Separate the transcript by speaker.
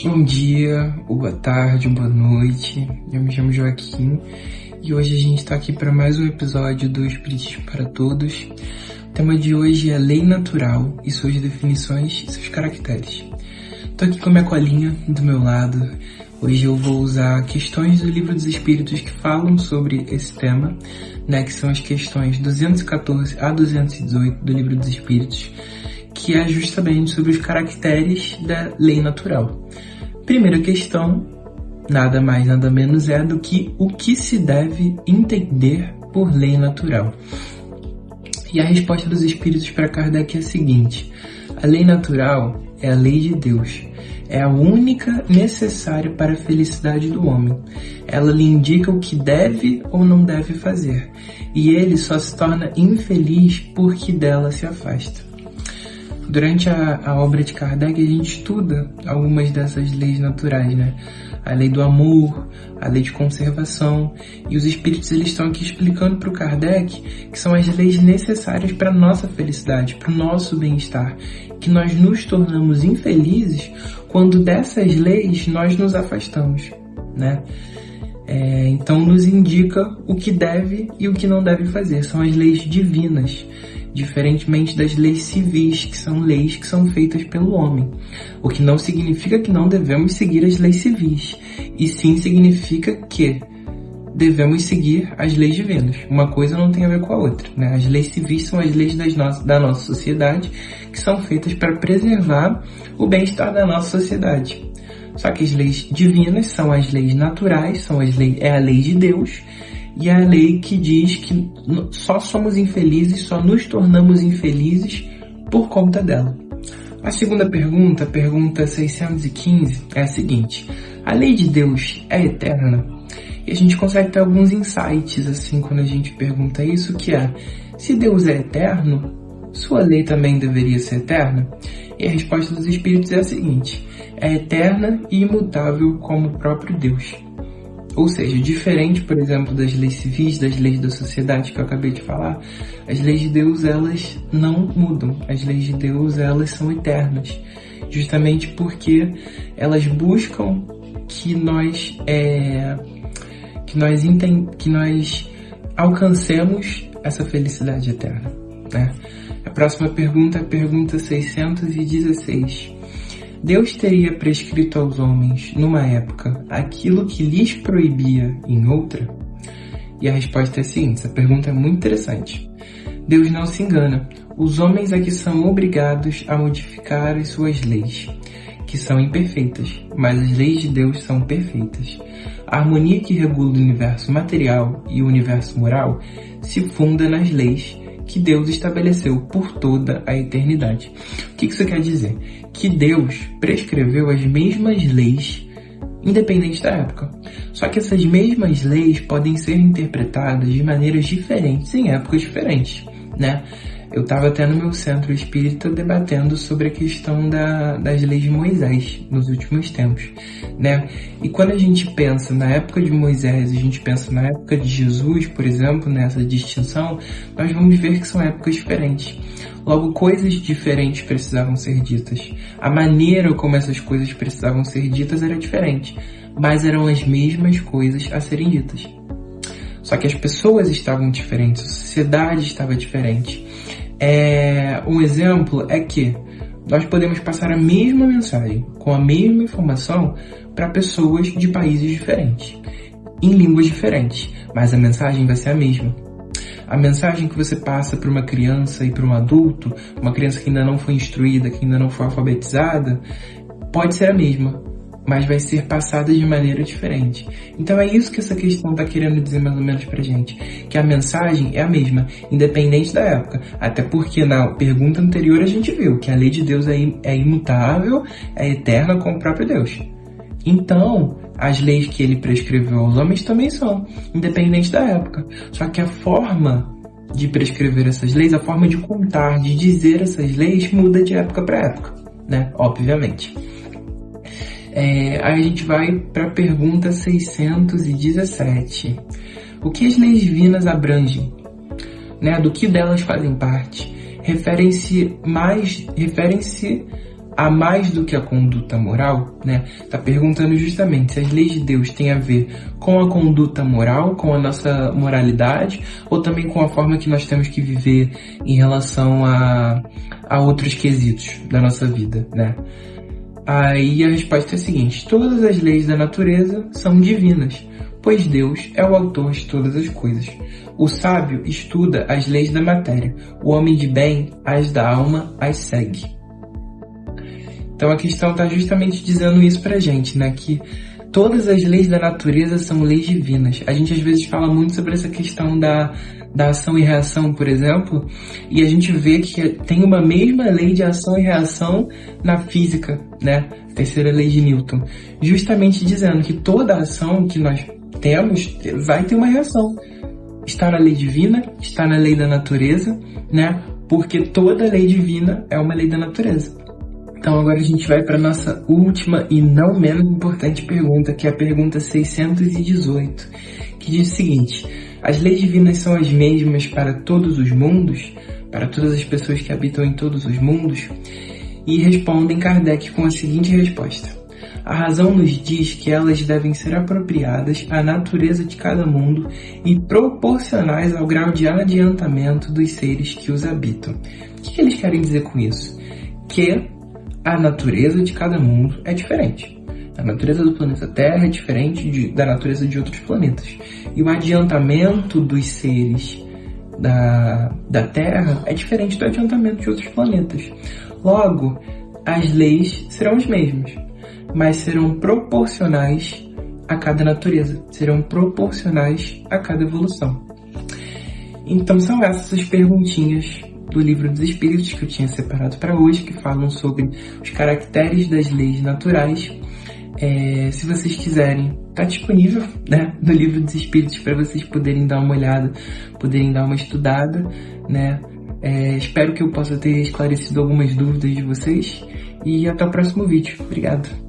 Speaker 1: Bom dia, boa tarde, boa noite. Eu me chamo Joaquim e hoje a gente está aqui para mais um episódio do Espiritismo para Todos. O tema de hoje é Lei Natural e suas definições e seus caracteres. Estou aqui com a minha colinha do meu lado. Hoje eu vou usar questões do Livro dos Espíritos que falam sobre esse tema, que são as questões 214 a 218 do Livro dos Espíritos, que é justamente sobre os caracteres da lei natural. Primeira questão, nada mais, nada menos é do que o que se deve entender por lei natural. E a resposta dos Espíritos para Kardec é a seguinte: a lei natural é a lei de Deus, é a única necessária para a felicidade do homem. Ela lhe indica o que deve ou não deve fazer, e ele só se torna infeliz porque dela se afasta. Durante a obra de Kardec, a gente estuda algumas dessas leis naturais, A lei do amor, a lei de conservação, e os espíritos eles estão aqui explicando para o Kardec que são as leis necessárias para a nossa felicidade, para o nosso bem-estar, que nós nos tornamos infelizes quando dessas leis nós nos afastamos, Então nos indica o que deve e o que não deve fazer, são as leis divinas, diferentemente das leis civis, que são leis que são feitas pelo homem. O que não significa que não devemos seguir as leis civis, e sim significa que devemos seguir as leis divinas. Uma coisa não tem a ver com a outra, As leis civis são as leis da nossa sociedade, que são feitas para preservar o bem-estar da nossa sociedade. Só que as leis divinas são as leis naturais, é a lei de Deus, e é a lei que diz que só somos infelizes, só nos tornamos infelizes por conta dela. A segunda pergunta, a pergunta 615, é a seguinte: a lei de Deus é eterna? E a gente consegue ter alguns insights assim quando a gente pergunta isso, que é: se Deus é eterno, sua lei também deveria ser eterna? E a resposta dos Espíritos é a seguinte: é eterna e imutável como o próprio Deus. Ou seja, diferente, por exemplo, das leis civis, das leis da sociedade que eu acabei de falar, as leis de Deus, elas não mudam. As leis de Deus, elas são eternas. Justamente porque elas buscam que nós alcancemos essa felicidade eterna, A próxima pergunta é a pergunta 616. Deus teria prescrito aos homens, numa época, aquilo que lhes proibia em outra? E a resposta é a seguinte, essa pergunta é muito interessante. Deus não se engana. Os homens é que são obrigados a modificar as suas leis, que são imperfeitas, mas as leis de Deus são perfeitas. A harmonia que regula o universo material e o universo moral se funda nas leis que Deus estabeleceu por toda a eternidade. O que isso quer dizer? Que Deus prescreveu as mesmas leis, independente da época. Só que essas mesmas leis podem ser interpretadas de maneiras diferentes em épocas diferentes, Eu estava até no meu centro espírita debatendo sobre a questão das leis de Moisés nos últimos tempos, E quando a gente pensa na época de Moisés, a gente pensa na época de Jesus, por exemplo, nessa distinção, nós vamos ver que são épocas diferentes. Logo, coisas diferentes precisavam ser ditas. A maneira como essas coisas precisavam ser ditas era diferente, mas eram as mesmas coisas a serem ditas. Só que as pessoas estavam diferentes, a sociedade estava diferente. Um exemplo é que nós podemos passar a mesma mensagem, com a mesma informação, para pessoas de países diferentes, em línguas diferentes, mas a mensagem vai ser a mesma. A mensagem que você passa para uma criança e para um adulto, uma criança que ainda não foi instruída, que ainda não foi alfabetizada, pode ser a mesma, mas vai ser passada de maneira diferente. Então é isso que essa questão está querendo dizer mais ou menos pra gente, que a mensagem é a mesma, independente da época. Até porque na pergunta anterior a gente viu que a lei de Deus é imutável, é eterna como o próprio Deus. Então, as leis que ele prescreveu aos homens também são, independente da época. Só que a forma de prescrever essas leis, a forma de contar, de dizer essas leis, muda de época para época, Obviamente. Aí a gente vai para a pergunta 617. O que as leis divinas abrangem? Do que delas fazem parte? Referem-se a mais do que a conduta moral, né? Tá perguntando justamente se as leis de Deus têm a ver com a conduta moral, com a nossa moralidade, ou também com a forma que nós temos que viver em relação a outros quesitos da nossa vida, né? Aí a resposta é a seguinte: todas as leis da natureza são divinas, pois Deus é o autor de todas as coisas. O sábio estuda as leis da matéria, o homem de bem as da alma as segue. Então a questão está justamente dizendo isso pra gente, né? Que todas as leis da natureza são leis divinas. A gente às vezes fala muito sobre essa questão da ação e reação, por exemplo, e a gente vê que tem uma mesma lei de ação e reação na física, né? Terceira lei de Newton. Justamente dizendo que toda ação que nós temos vai ter uma reação. Está na lei divina, está na lei da natureza, né? Porque toda lei divina é uma lei da natureza. Então agora a gente vai para a nossa última e não menos importante pergunta, que é a pergunta 618, que diz o seguinte: as leis divinas são as mesmas para todos os mundos, para todas as pessoas que habitam em todos os mundos? E respondem Kardec com a seguinte resposta: a razão nos diz que elas devem ser apropriadas à natureza de cada mundo e proporcionais ao grau de adiantamento dos seres que os habitam. O que eles querem dizer com isso? Que a natureza de cada mundo é diferente. A natureza do planeta Terra é diferente da natureza de outros planetas. E o adiantamento dos seres da Terra é diferente do adiantamento de outros planetas. Logo, as leis serão as mesmas, mas serão proporcionais a cada natureza, serão proporcionais a cada evolução. Então são essas as perguntinhas do Livro dos Espíritos que eu tinha separado para hoje, que falam sobre os caracteres das leis naturais. Se vocês quiserem, está disponível, né, no Livro dos Espíritos para vocês poderem dar uma olhada, poderem dar uma estudada, né? Espero que eu possa ter esclarecido algumas dúvidas de vocês e até o próximo vídeo. Obrigado!